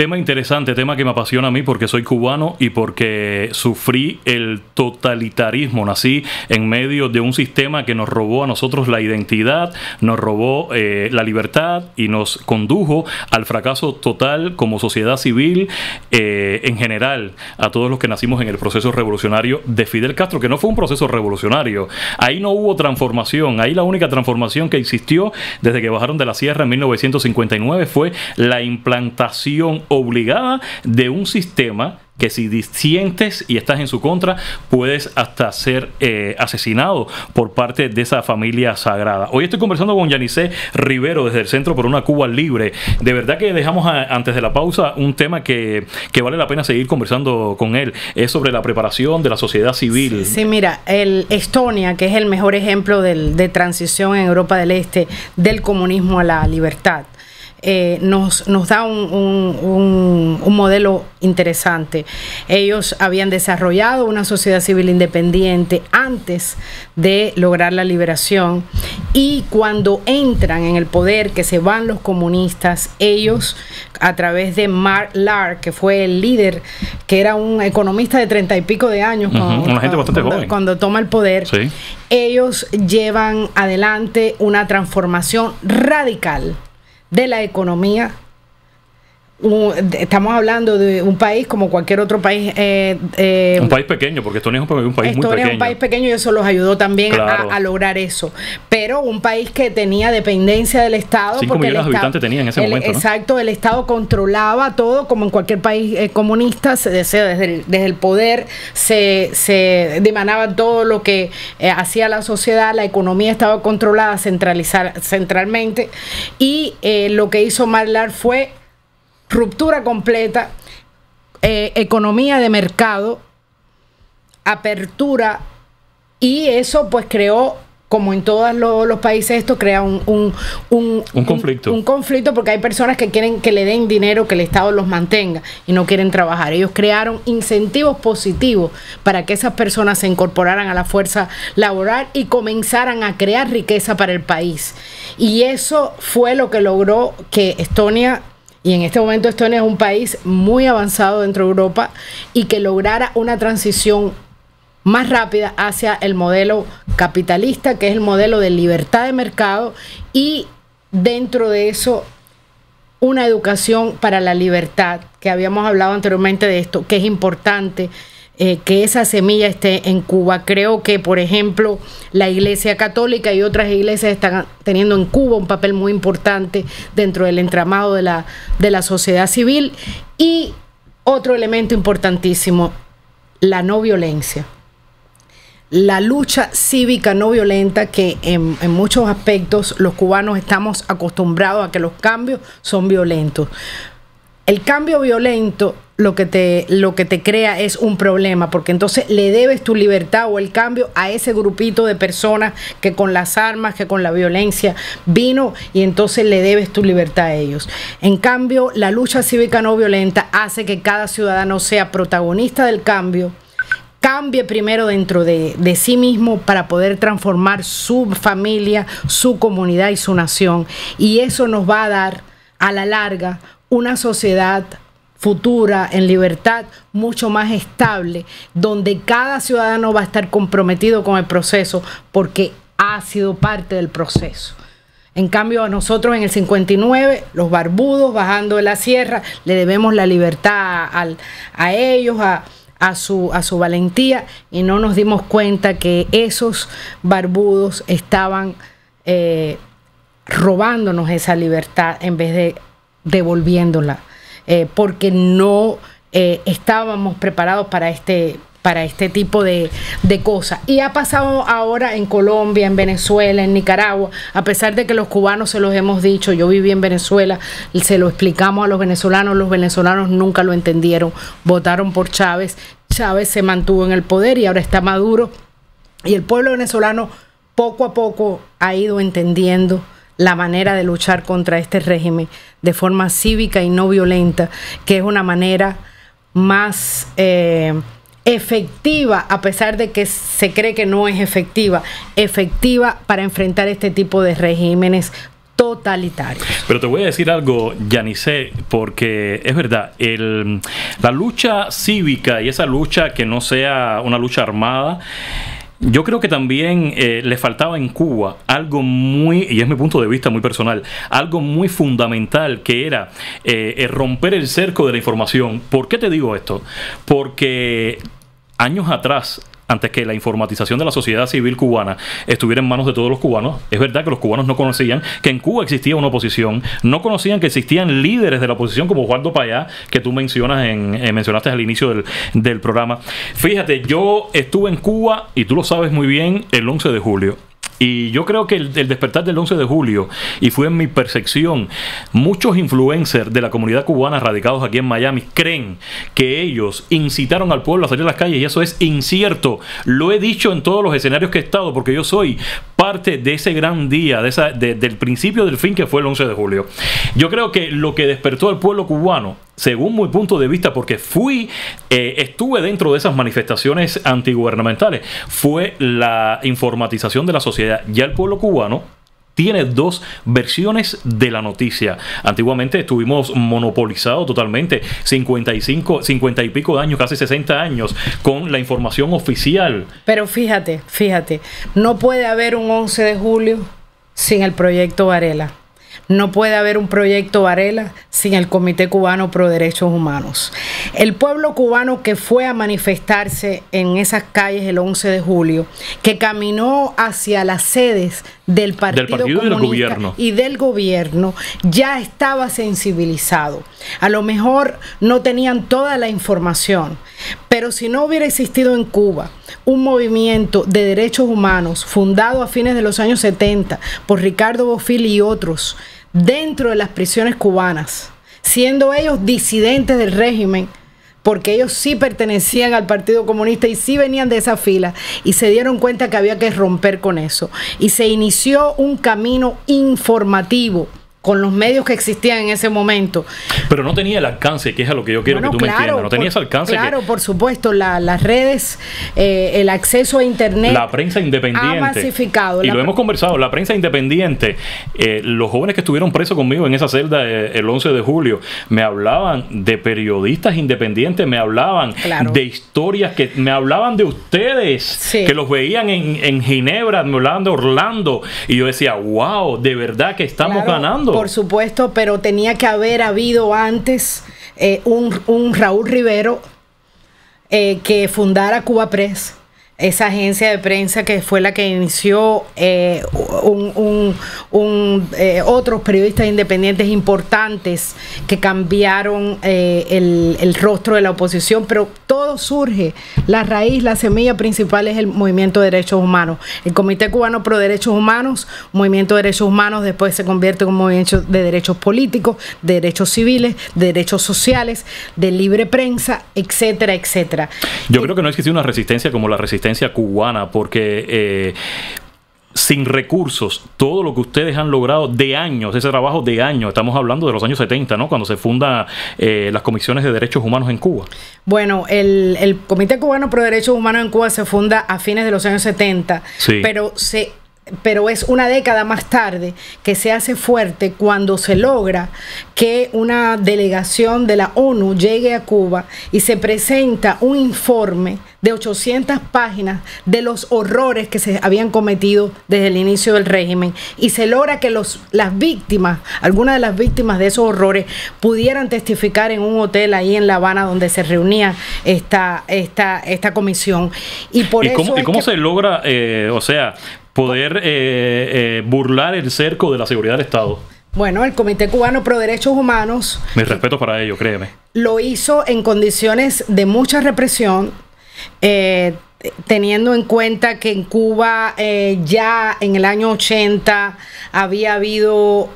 Tema interesante, tema que me apasiona a mí porque soy cubano y porque sufrí el totalitarismo. Nací en medio de un sistema que nos robó a nosotros la identidad, nos robó la libertad y nos condujo al fracaso total como sociedad civil, en general, a todos los que nacimos en el proceso revolucionario de Fidel Castro, que no fue un proceso revolucionario. Ahí no hubo transformación. Ahí la única transformación que existió desde que bajaron de la sierra en 1959 fue la implantación obligada de un sistema que si disientes y estás en su contra, puedes hasta ser asesinado por parte de esa familia sagrada. Hoy estoy conversando con Yanisé Rivero desde el Centro por una Cuba Libre. De verdad que dejamos antes de la pausa un tema que vale la pena seguir conversando con él. Es sobre la preparación de la sociedad civil. Sí, mira, Estonia, que es el mejor ejemplo de transición en Europa del Este del comunismo a la libertad. Nos da un modelo interesante. Ellos habían desarrollado una sociedad civil independiente antes de lograr la liberación, y cuando entran en el poder, que se van los comunistas, ellos, a través de Mark Lark, que fue el líder, que era un economista de 30 y pico de años, una gente bastante joven, cuando toma el poder, sí. Ellos llevan adelante una transformación radical de la economía. Estamos hablando de un país como cualquier otro país. Un país pequeño, porque Estonia es un país muy pequeño. Estonia es un país pequeño y eso los ayudó también, claro, a lograr eso. Pero un país que tenía dependencia del Estado. 5 millones de habitantes tenía en ese momento, ¿no? Exacto, el Estado controlaba todo, como en cualquier país comunista. Desde el poder se demanaba todo lo que hacía la sociedad. La economía estaba controlada centralmente. Y lo que hizo Marlar fue ruptura completa, economía de mercado, apertura, y eso pues creó, como en todos los países, esto crea un conflicto. Un conflicto, porque hay personas que quieren que le den dinero, que el Estado los mantenga, y no quieren trabajar. Ellos crearon incentivos positivos para que esas personas se incorporaran a la fuerza laboral y comenzaran a crear riqueza para el país. Y eso fue lo que logró que Estonia, y en este momento Estonia es un país muy avanzado dentro de Europa, y que lograra una transición más rápida hacia el modelo capitalista, que es el modelo de libertad de mercado, y dentro de eso una educación para la libertad, que habíamos hablado anteriormente de esto, que es importante que esa semilla esté en Cuba. Creo que, por ejemplo, la Iglesia Católica y otras iglesias están teniendo en Cuba un papel muy importante dentro del entramado de la sociedad civil. Y otro elemento importantísimo, la no violencia. La lucha cívica no violenta, que en muchos aspectos los cubanos estamos acostumbrados a que los cambios son violentos. El cambio violento lo que te crea es un problema, porque entonces le debes tu libertad o el cambio a ese grupito de personas que con las armas, que con la violencia vino, y entonces le debes tu libertad a ellos. En cambio, la lucha cívica no violenta hace que cada ciudadano sea protagonista del cambio, cambie primero dentro de sí mismo para poder transformar su familia, su comunidad y su nación. Y eso nos va a dar a la larga una sociedad futura en libertad mucho más estable, donde cada ciudadano va a estar comprometido con el proceso porque ha sido parte del proceso. En cambio, a nosotros en el 59, los barbudos bajando de la sierra, le debemos la libertad a ellos, a su valentía, y no nos dimos cuenta que esos barbudos estaban robándonos esa libertad en vez de devolviéndola, porque no estábamos preparados para este tipo de cosas. Y ha pasado ahora en Colombia, en Venezuela, en Nicaragua, a pesar de que los cubanos se los hemos dicho. Yo viví en Venezuela, se lo explicamos a los venezolanos nunca lo entendieron, votaron por Chávez, Chávez se mantuvo en el poder y ahora está Maduro, y el pueblo venezolano poco a poco ha ido entendiendo la manera de luchar contra este régimen de forma cívica y no violenta, que es una manera más efectiva, a pesar de que se cree que no es efectiva para enfrentar este tipo de regímenes totalitarios. Pero te voy a decir algo, Yanisé, porque es verdad, la lucha cívica y esa lucha que no sea una lucha armada, yo creo que también le faltaba en Cuba algo muy, y es mi punto de vista muy personal, algo muy fundamental, que era romper el cerco de la información. ¿Por qué te digo esto? Porque años atrás, antes que la informatización de la sociedad civil cubana estuviera en manos de todos los cubanos, es verdad que los cubanos no conocían que en Cuba existía una oposición, no conocían que existían líderes de la oposición como Osvaldo Payá, que tú mencionaste al inicio del programa. Fíjate, yo estuve en Cuba, y tú lo sabes muy bien, el 11 de julio. Y yo creo que el despertar del 11 de julio, y fue en mi percepción, muchos influencers de la comunidad cubana radicados aquí en Miami creen que ellos incitaron al pueblo a salir a las calles, y eso es incierto. Lo he dicho en todos los escenarios que he estado, porque yo soy parte de ese gran día, del principio del fin que fue el 11 de julio. Yo creo que lo que despertó al pueblo cubano, según mi punto de vista, porque estuve dentro de esas manifestaciones antigubernamentales, fue la informatización de la sociedad. Ya el pueblo cubano tiene dos versiones de la noticia. Antiguamente estuvimos monopolizados totalmente, 50 y pico de años, casi 60 años, con la información oficial. Pero fíjate, no puede haber un 11 de julio sin el proyecto Varela. No puede haber un proyecto Varela sin el Comité Cubano Pro Derechos Humanos. El pueblo cubano que fue a manifestarse en esas calles el 11 de julio, que caminó hacia las sedes del Partido Comunista y del gobierno, ya estaba sensibilizado. A lo mejor no tenían toda la información, pero si no hubiera existido en Cuba un movimiento de derechos humanos fundado a fines de los años 70 por Ricardo Bofill y otros dentro de las prisiones cubanas, siendo ellos disidentes del régimen, porque ellos sí pertenecían al Partido Comunista y sí venían de esa fila, y se dieron cuenta que había que romper con eso, y se inició un camino informativo con los medios que existían en ese momento. Pero no tenía el alcance, que es a lo que yo quiero que tú me entiendas. No tenía ese alcance. Claro, por supuesto, las redes, el acceso a internet. La prensa independiente. Ha masificado. Y lo hemos conversado, la prensa independiente. Los jóvenes que estuvieron presos conmigo en esa celda el 11 de julio, me hablaban de periodistas independientes, me hablaban de historias, me hablaban de ustedes, que los veían en Ginebra, me hablaban de Orlando. Y yo decía, wow, de verdad que estamos ganando. Por supuesto, pero tenía que haber habido antes un Raúl Rivero que fundara Cuba Press, esa agencia de prensa que fue la que inició otros periodistas independientes importantes que cambiaron el rostro de la oposición, pero todo surge, la raíz, la semilla principal es el movimiento de derechos humanos. El Comité Cubano Pro Derechos Humanos, movimiento de derechos humanos, después se convierte en un movimiento de derechos políticos, de derechos civiles, de derechos sociales, de libre prensa, etcétera, etcétera. Yo creo que no existe una resistencia como la resistencia cubana, porque sin recursos, todo lo que ustedes han logrado de años, ese trabajo de años, estamos hablando de los años 70, ¿no? Cuando se fundan las comisiones de derechos humanos en Cuba. Bueno, el Comité Cubano Pro Derechos Humanos en Cuba se funda a fines de los años 70, pero es una década más tarde que se hace fuerte cuando se logra que una delegación de la ONU llegue a Cuba y se presenta un informe de 800 páginas de los horrores que se habían cometido desde el inicio del régimen, y se logra que las víctimas, algunas de las víctimas de esos horrores, pudieran testificar en un hotel ahí en La Habana donde se reunía esta comisión. ¿Y cómo se logra, poder burlar el cerco de la seguridad del Estado? Bueno, el Comité Cubano Pro Derechos Humanos, mis respetos para ello, créeme, lo hizo en condiciones de mucha represión, teniendo en cuenta que en Cuba ya en el año 80 había habido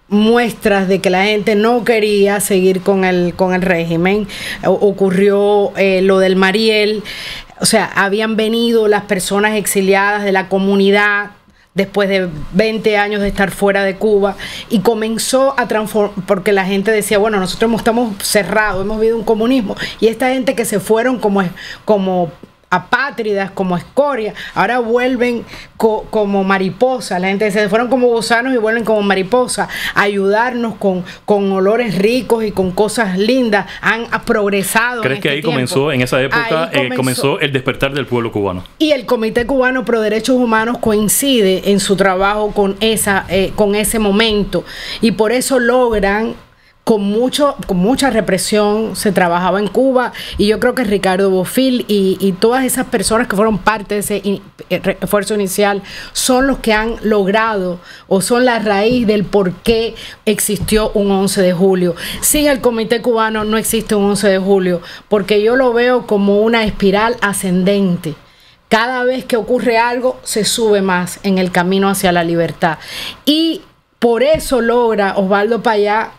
muestras de que la gente no quería seguir con el régimen. Ocurrió lo del Mariel. O sea, habían venido las personas exiliadas de la comunidad después de 20 años de estar fuera de Cuba, y comenzó a transformar, porque la gente decía, bueno, nosotros estamos cerrados, hemos vivido un comunismo, y esta gente que se fueron como apátridas, como escoria, ahora vuelven como mariposas. La gente se fueron como gusanos y vuelven como mariposas a ayudarnos con olores ricos y con cosas lindas. Han progresado. ¿Crees que ahí comenzó, en esa época, comenzó el despertar del pueblo cubano? Y el Comité Cubano Pro Derechos Humanos coincide en su trabajo con ese momento, y por eso logran, con mucha represión se trabajaba en Cuba, y yo creo que Ricardo Bofill y todas esas personas que fueron parte de ese esfuerzo inicial son los que han logrado, o son la raíz del por qué existió un 11 de julio. Sin el Comité Cubano no existe un 11 de julio, porque yo lo veo como una espiral ascendente. Cada vez que ocurre algo, se sube más en el camino hacia la libertad. Y por eso logra Osvaldo Payá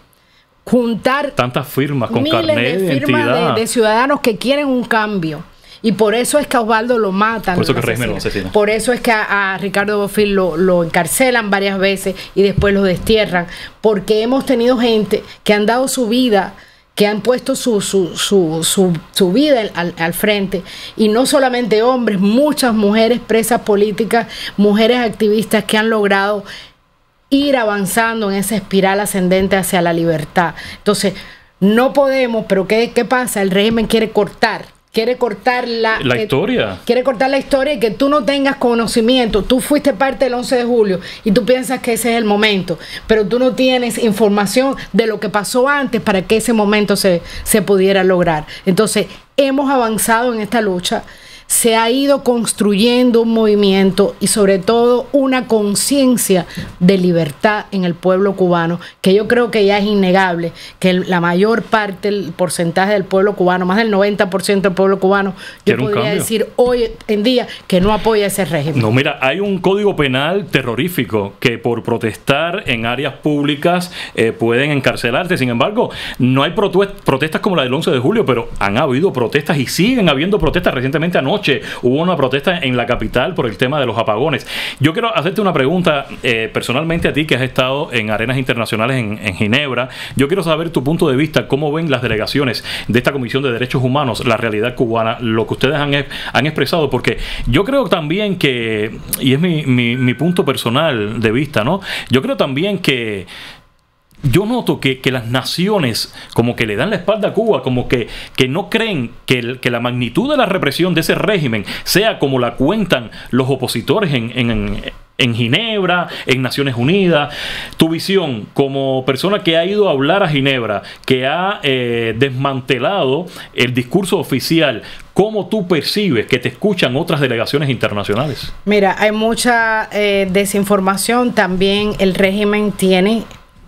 juntar tantas firmas con miles carnet de firmas de ciudadanos que quieren un cambio. Y por eso es que a Osvaldo lo matan. Por eso que el régimen lo asesina. Por eso es que a Ricardo Bofill lo encarcelan varias veces y después lo destierran. Porque hemos tenido gente que han dado su vida, que han puesto su vida al frente, y no solamente hombres, muchas mujeres presas políticas, mujeres activistas que han logrado ir avanzando en esa espiral ascendente hacia la libertad. Entonces, no podemos, pero ¿qué pasa? El régimen quiere cortar la historia. Quiere cortar la historia, y que tú no tengas conocimiento. Tú fuiste parte del 11 de julio y tú piensas que ese es el momento, pero tú no tienes información de lo que pasó antes para que ese momento se pudiera lograr. Entonces, hemos avanzado en esta lucha. Se ha ido construyendo un movimiento y sobre todo una conciencia de libertad en el pueblo cubano, que yo creo que ya es innegable, que la mayor parte, el porcentaje del pueblo cubano, más del 90% del pueblo cubano, yo podría decir hoy en día que no apoya ese régimen. No, mira, hay un código penal terrorífico que por protestar en áreas públicas pueden encarcelarte. Sin embargo, no hay protestas como la del 11 de julio, pero han habido protestas y siguen habiendo protestas. Recientemente anoche hubo una protesta en la capital por el tema de los apagones. Yo quiero hacerte una pregunta personalmente a ti, que has estado en arenas internacionales en Ginebra. Yo quiero saber tu punto de vista, cómo ven las delegaciones de esta Comisión de Derechos Humanos, la realidad cubana, lo que ustedes han expresado, porque yo creo también que, y es mi punto personal de vista, ¿no? Yo creo también que yo noto que las naciones como que le dan la espalda a Cuba, como que no creen que la magnitud de la represión de ese régimen sea como la cuentan los opositores en Ginebra, en Naciones Unidas. Tu visión como persona que ha ido a hablar a Ginebra, que ha desmantelado el discurso oficial, ¿cómo tú percibes que te escuchan otras delegaciones internacionales? Mira, hay mucha desinformación. También el régimen tiene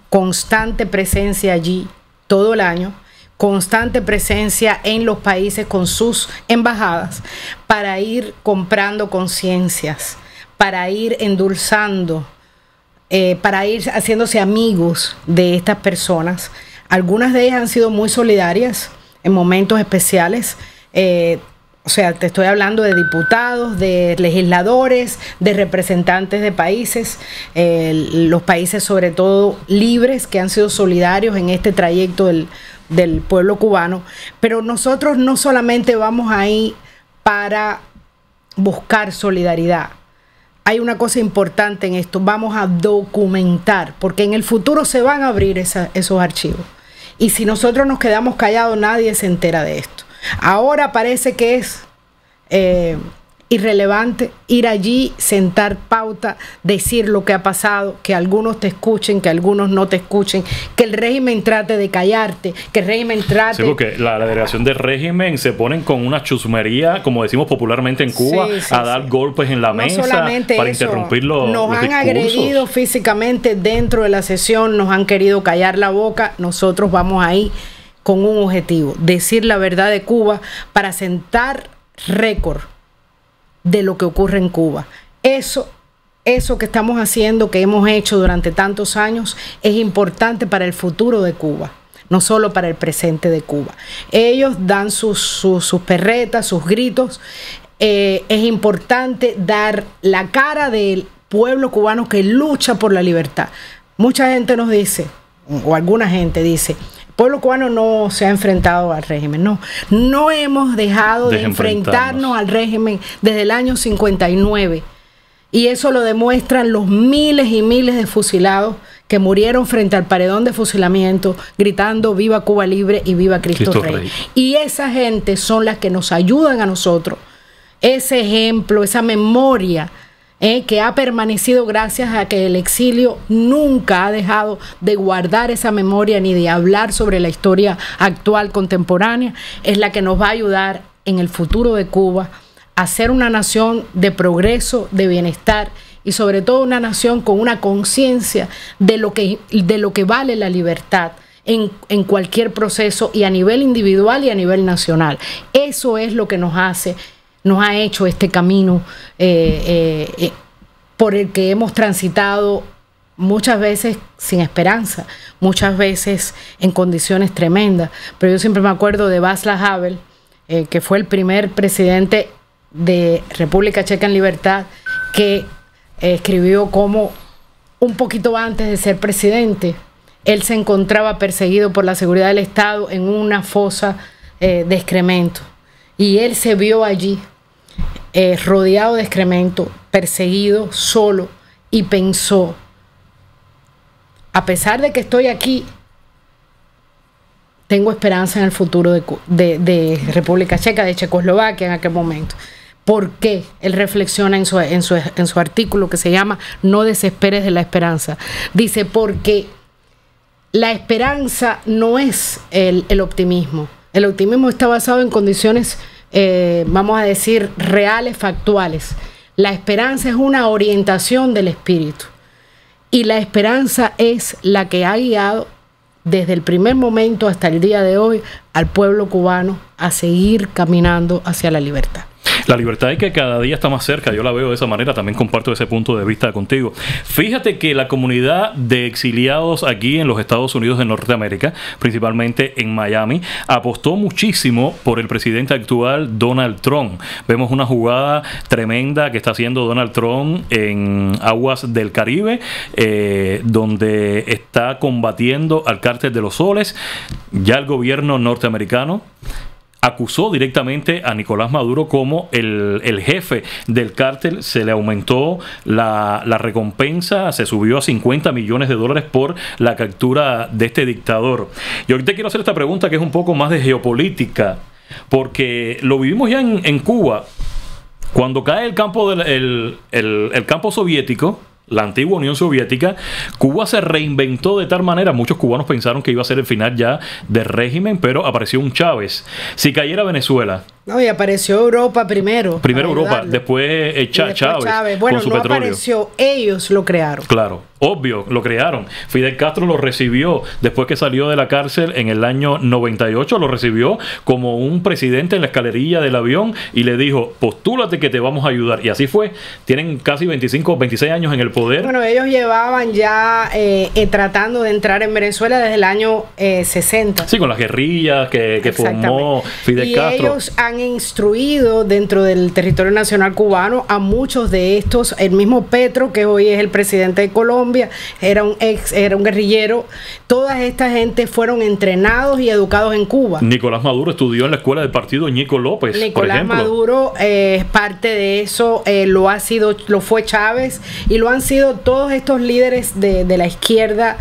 constante presencia allí todo el año, constante presencia en los países con sus embajadas, para ir comprando conciencias, para ir endulzando, para ir haciéndose amigos de estas personas. Algunas de ellas han sido muy solidarias en momentos especiales. O sea, te estoy hablando de diputados, de legisladores, de representantes de países, los países sobre todo libres, que han sido solidarios en este trayecto del pueblo cubano. Pero nosotros no solamente vamos ahí para buscar solidaridad. Hay una cosa importante en esto: vamos a documentar, porque en el futuro se van a abrir esos archivos. Y si nosotros nos quedamos callados, nadie se entera de esto. Ahora parece que es irrelevante ir allí, sentar pauta, decir lo que ha pasado, que algunos te escuchen, que algunos no te escuchen, que el régimen trate de callarte, que el régimen trate... Sí, porque la delegación del régimen se ponen con una chusmería, como decimos popularmente en Cuba, a dar golpes en la mesa para interrumpir los discursos. Nos han agredido físicamente dentro de la sesión, nos han querido callar la boca. Nosotros vamos ahí con un objetivo: decir la verdad de Cuba, para sentar récord de lo que ocurre en Cuba. Eso que estamos haciendo, que hemos hecho durante tantos años, es importante para el futuro de Cuba, no solo para el presente de Cuba. Ellos dan sus perretas, sus gritos. Es importante dar la cara del pueblo cubano que lucha por la libertad. Mucha gente nos dice, o alguna gente dice, pueblo cubano no se ha enfrentado al régimen, no hemos dejado de enfrentarnos al régimen desde el año 59. Y eso lo demuestran los miles y miles de fusilados que murieron frente al paredón de fusilamiento, gritando "Viva Cuba Libre" y "Viva Cristo Rey". Y esa gente son las que nos ayudan a nosotros. Ese ejemplo, esa memoria que ha permanecido gracias a que el exilio nunca ha dejado de guardar esa memoria ni de hablar sobre la historia actual, contemporánea, es la que nos va a ayudar en el futuro de Cuba a ser una nación de progreso, de bienestar y sobre todo una nación con una conciencia de lo que vale la libertad en cualquier proceso y a nivel individual y a nivel nacional. Eso es lo que nos ha hecho este camino por el que hemos transitado muchas veces sin esperanza, muchas veces en condiciones tremendas. Pero yo siempre me acuerdo de Václav Havel, que fue el primer presidente de República Checa en libertad, que escribió como un poquito antes de ser presidente, él se encontraba perseguido por la seguridad del Estado en una fosa de excremento. Y él se vio allí, rodeado de excremento, perseguido, solo, y pensó: a pesar de que estoy aquí, tengo esperanza en el futuro de República Checa, de Checoslovaquia en aquel momento. ¿Por qué? Él reflexiona en su artículo que se llama "No desesperes de la esperanza". Dice: porque la esperanza no es el optimismo. El optimismo está basado en condiciones, vamos a decir, reales, factuales. La esperanza es una orientación del espíritu. Y la esperanza es la que ha guiado desde el primer momento hasta el día de hoy al pueblo cubano a seguir caminando hacia la libertad. La libertad es que cada día está más cerca, yo la veo de esa manera, también comparto ese punto de vista contigo. Fíjate que la comunidad de exiliados aquí en los Estados Unidos de Norteamérica, principalmente en Miami, apostó muchísimo por el presidente actual, Donald Trump. Vemos una jugada tremenda que está haciendo Donald Trump en aguas del Caribe, donde está combatiendo al cártel de los soles. Ya el gobierno norteamericano acusó directamente a Nicolás Maduro como el jefe del cártel. Se le aumentó la recompensa, se subió a $50 millones por la captura de este dictador. Y ahorita quiero hacer esta pregunta que es un poco más de geopolítica, porque lo vivimos ya en Cuba. Cuando cae el campo el campo soviético, la antigua Unión Soviética, Cuba se reinventó de tal manera. Muchos cubanos pensaron que iba a ser el final ya del régimen, pero apareció un Chávez. Si cayera Venezuela... No, y apareció Europa primero. Primero Europa, después Chávez. Bueno, con su no petróleo. Apareció, ellos lo crearon. Claro, obvio, lo crearon. Fidel Castro lo recibió después que salió de la cárcel en el año 98, lo recibió como un presidente en la escalerilla del avión y le dijo: postúlate que te vamos a ayudar. Y así fue. Tienen casi 25, 26 años en el poder. Bueno, ellos llevaban ya tratando de entrar en Venezuela desde el año 60. Sí, con las guerrillas que formó Fidel Castro. Ellos han instruido dentro del territorio nacional cubano a muchos de estos. El mismo Petro, que hoy es el presidente de Colombia, era un guerrillero. Toda esta gente fueron entrenados y educados en Cuba. Nicolás Maduro estudió en la escuela del partido Ñico López, Nicolás por ejemplo. Maduro es parte de eso. Lo fue Chávez y lo han sido todos estos líderes de la izquierda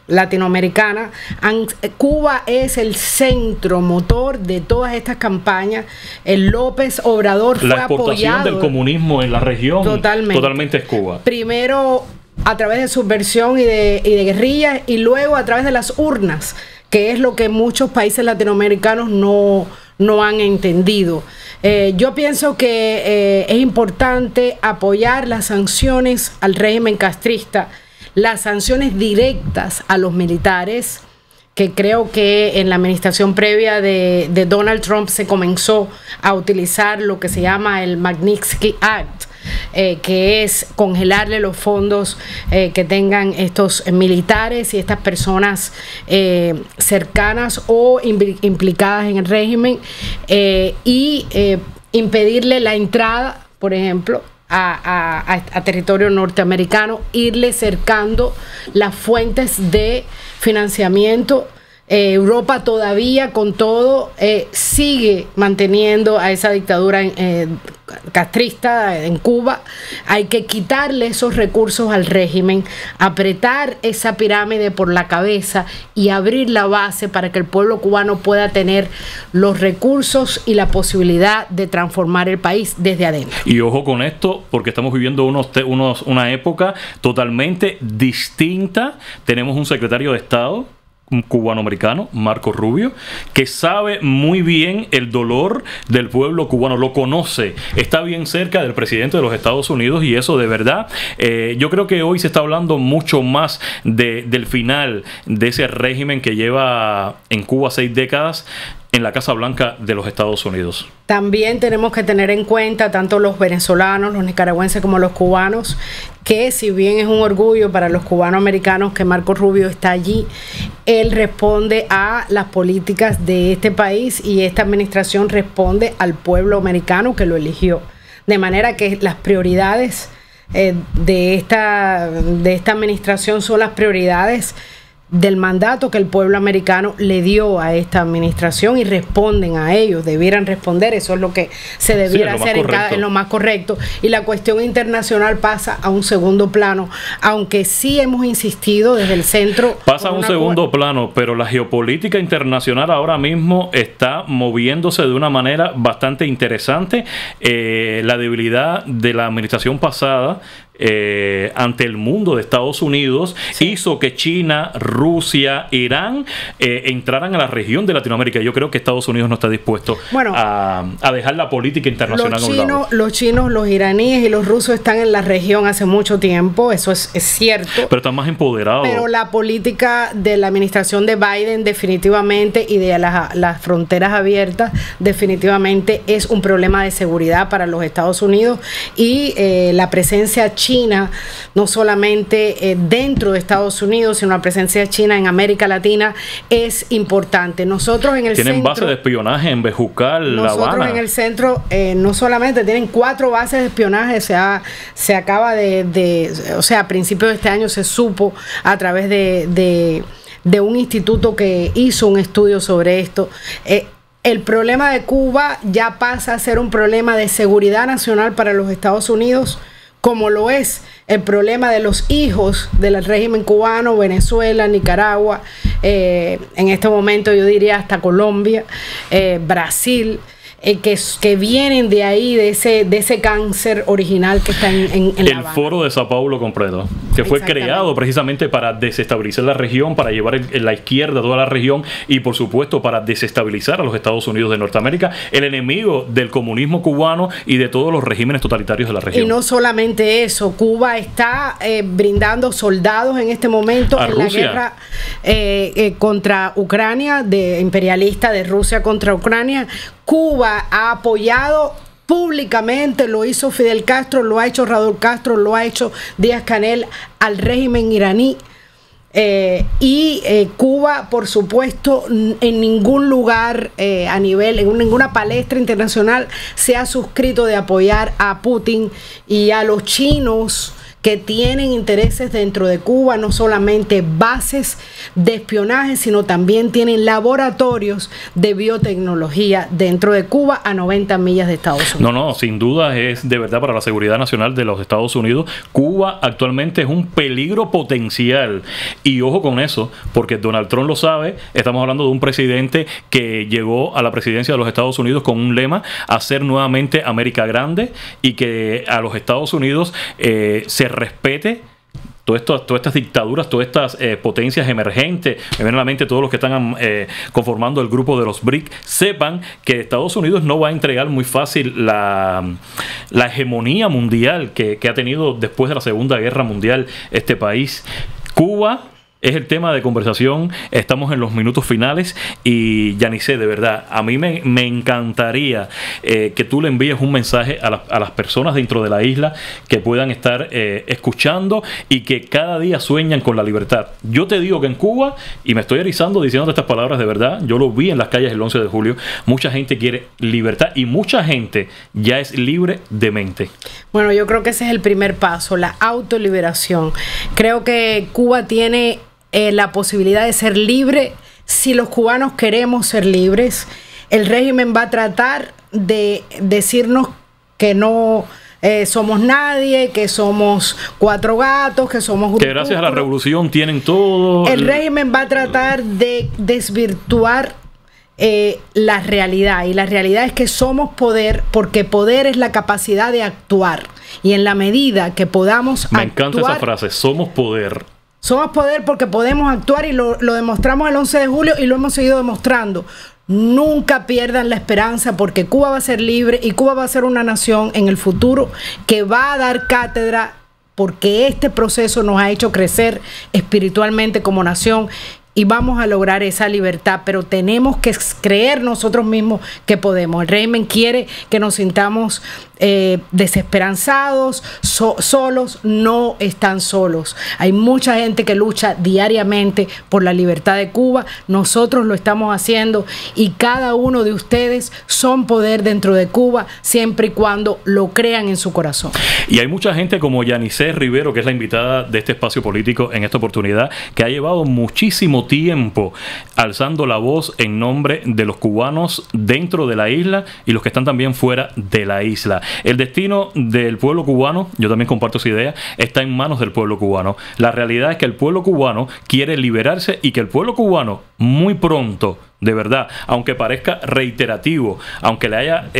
latinoamericana. Cuba es el centro motor de todas estas campañas. El López Obrador fue apoyado. La exportación del comunismo en la región totalmente es Cuba. Primero a través de subversión y de guerrillas, y luego a través de las urnas, que es lo que muchos países latinoamericanos no han entendido. Yo pienso que es importante apoyar las sanciones al régimen castrista, las sanciones directas a los militares, que creo que en la administración previa de Donald Trump se comenzó a utilizar lo que se llama el Magnitsky Act, que es congelarle los fondos que tengan estos militares y estas personas cercanas o implicadas en el régimen, y impedirle la entrada, por ejemplo, a territorio norteamericano, irle cercando las fuentes de financiamiento. Europa todavía con todo sigue manteniendo a esa dictadura castrista en Cuba. Hay que quitarle esos recursos al régimen, apretar esa pirámide por la cabeza y abrir la base para que el pueblo cubano pueda tener los recursos y la posibilidad de transformar el país desde adentro. Y ojo con esto, porque estamos viviendo una época totalmente distinta. Tenemos un secretario de Estado, un cubano-americano, Marco Rubio, que sabe muy bien el dolor del pueblo cubano, lo conoce, está bien cerca del presidente de los Estados Unidos, y eso de verdad, yo creo que hoy se está hablando mucho más del final de ese régimen que lleva en Cuba 6 décadas en la Casa Blanca de los Estados Unidos. También tenemos que tener en cuenta, tanto los venezolanos, los nicaragüenses como los cubanos, que si bien es un orgullo para los cubanoamericanos que Marco Rubio está allí, él responde a las políticas de este país y esta administración responde al pueblo americano que lo eligió. De manera que las prioridades de esta administración son las prioridades del mandato que el pueblo americano le dio a esta administración y responden a ellos, debieran responder, eso es lo que se debiera hacer en lo más correcto, y la cuestión internacional pasa a un segundo plano, aunque sí hemos insistido desde el centro. Pasa a un segundo plano, pero la geopolítica internacional ahora mismo está moviéndose de una manera bastante interesante. La debilidad de la administración pasada ante el mundo de Estados Unidos hizo que China, Rusia, Irán entraran a la región de Latinoamérica. Yo creo que Estados Unidos no está dispuesto a dejar la política internacional a un lado. Los chinos, los iraníes y los rusos están en la región hace mucho tiempo, eso es cierto. Pero están más empoderados. Pero la política de la administración de Biden definitivamente, y de las fronteras abiertas, definitivamente es un problema de seguridad para los Estados Unidos, y la presencia China, no solamente dentro de Estados Unidos, sino la presencia china en América Latina es importante. Nosotros en el tienen base de espionaje en Bejucal, La Habana. Nosotros en el centro no solamente tienen 4 bases de espionaje, se acaba o sea, a principios de este año se supo a través de un instituto que hizo un estudio sobre esto. El problema de Cuba ya pasa a ser un problema de seguridad nacional para los Estados Unidos, como lo es el problema de los hijos del régimen cubano, Venezuela, Nicaragua, en este momento yo diría hasta Colombia, Brasil, que vienen de ahí, de ese cáncer original que está en La Habana. El Foro de Sao Paulo completo, que fue creado precisamente para desestabilizar la región, para llevar la izquierda a toda la región y por supuesto para desestabilizar a los Estados Unidos de Norteamérica, el enemigo del comunismo cubano y de todos los regímenes totalitarios de la región. Y no solamente eso, Cuba está brindando soldados en este momento en la guerra contra Ucrania, imperialista de Rusia contra Ucrania. Cuba ha apoyado públicamente, lo hizo Fidel Castro, lo ha hecho Raúl Castro, lo ha hecho Díaz-Canel al régimen iraní. Cuba, por supuesto, en ningún lugar en ninguna palestra internacional se ha suscrito de apoyar a Putin y a los chinos que tienen intereses dentro de Cuba, no solamente bases de espionaje, sino también tienen laboratorios de biotecnología dentro de Cuba a 90 millas de Estados Unidos. No, sin duda es de verdad para la seguridad nacional de los Estados Unidos. Cuba actualmente es un peligro potencial. Y ojo con eso, porque Donald Trump lo sabe. Estamos hablando de un presidente que llegó a la presidencia de los Estados Unidos con un lema: hacer nuevamente América grande, y que a los Estados Unidos se respete todas estas dictaduras, todas estas potencias emergentes. Me viene a la mente todos los que están conformando el grupo de los BRIC, sepan que Estados Unidos no va a entregar muy fácil la hegemonía mundial que ha tenido después de la Segunda Guerra Mundial este país. Cuba es el tema de conversación. Estamos en los minutos finales y Yanisset, de verdad, a mí me encantaría que tú le envíes un mensaje a las personas dentro de la isla que puedan estar escuchando y que cada día sueñan con la libertad. Yo te digo que en Cuba, y me estoy erizando diciendo estas palabras de verdad, yo lo vi en las calles el 11 de julio, mucha gente quiere libertad y mucha gente ya es libre de mente. Bueno, yo creo que ese es el primer paso, la autoliberación. Creo que Cuba tiene la posibilidad de ser libre si los cubanos queremos ser libres. El régimen va a tratar de decirnos que no somos nadie, que somos cuatro gatos, que somos que gracias a la revolución tienen todo. El régimen va a tratar de desvirtuar la realidad, y la realidad es que somos poder, porque poder es la capacidad de actuar, y en la medida que podamos Me encanta esa frase, somos poder. Somos poder porque podemos actuar, y lo demostramos el 11 de julio y lo hemos seguido demostrando. Nunca pierdan la esperanza, porque Cuba va a ser libre y Cuba va a ser una nación en el futuro que va a dar cátedra, porque este proceso nos ha hecho crecer espiritualmente como nación y vamos a lograr esa libertad, pero tenemos que creer nosotros mismos que podemos. El régimen quiere que nos sintamos desesperanzados, solos. No están solos. Hay mucha gente que lucha diariamente por la libertad de Cuba. Nosotros lo estamos haciendo y cada uno de ustedes son poder dentro de Cuba, siempre y cuando lo crean en su corazón. Y hay mucha gente como Yanisset Rivero, que es la invitada de este espacio político en esta oportunidad, que ha llevado muchísimo tiempo alzando la voz en nombre de los cubanos dentro de la isla y los que están también fuera de la isla. El destino del pueblo cubano, yo también comparto esa idea, está en manos del pueblo cubano. La realidad es que el pueblo cubano quiere liberarse y que el pueblo cubano muy pronto, de verdad, aunque parezca reiterativo, aunque le haya...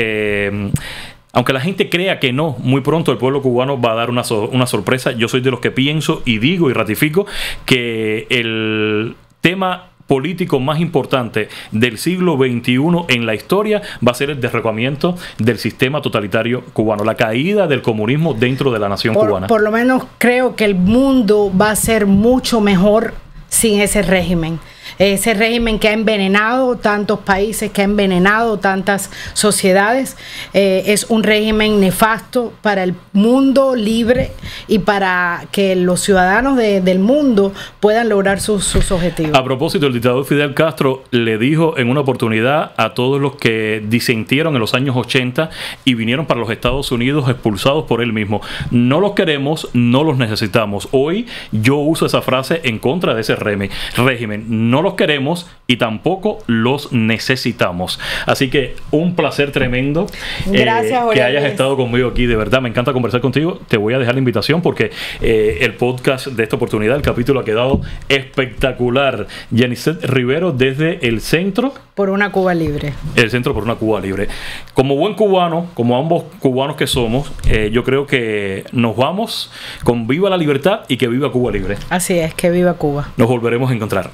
aunque la gente crea que no, muy pronto el pueblo cubano va a dar una sorpresa. Yo soy de los que pienso y digo y ratifico que el tema político más importante del siglo XXI en la historia va a ser el derrocamiento del sistema totalitario cubano, la caída del comunismo dentro de la nación cubana. Por lo menos creo que el mundo va a ser mucho mejor sin ese régimen. Ese régimen que ha envenenado tantos países, que ha envenenado tantas sociedades, es un régimen nefasto para el mundo libre y para que los ciudadanos del mundo puedan lograr sus objetivos. A propósito, el dictador Fidel Castro le dijo en una oportunidad a todos los que disentieron en los años 80 y vinieron para los Estados Unidos expulsados por él mismo: no los queremos, no los necesitamos. Hoy yo uso esa frase en contra de ese régimen. No los queremos y tampoco los necesitamos. Así que un placer tremendo. Gracias, que hayas estado conmigo aquí. De verdad, me encanta conversar contigo. Te voy a dejar la invitación porque el podcast de esta oportunidad, el capítulo ha quedado espectacular. Yanisset Rivero desde el Centro por una Cuba Libre. El Centro por una Cuba Libre. Como buen cubano, como ambos cubanos que somos, yo creo que nos vamos con viva la libertad y que viva Cuba Libre. Así es, que viva Cuba. Nos volveremos a encontrar.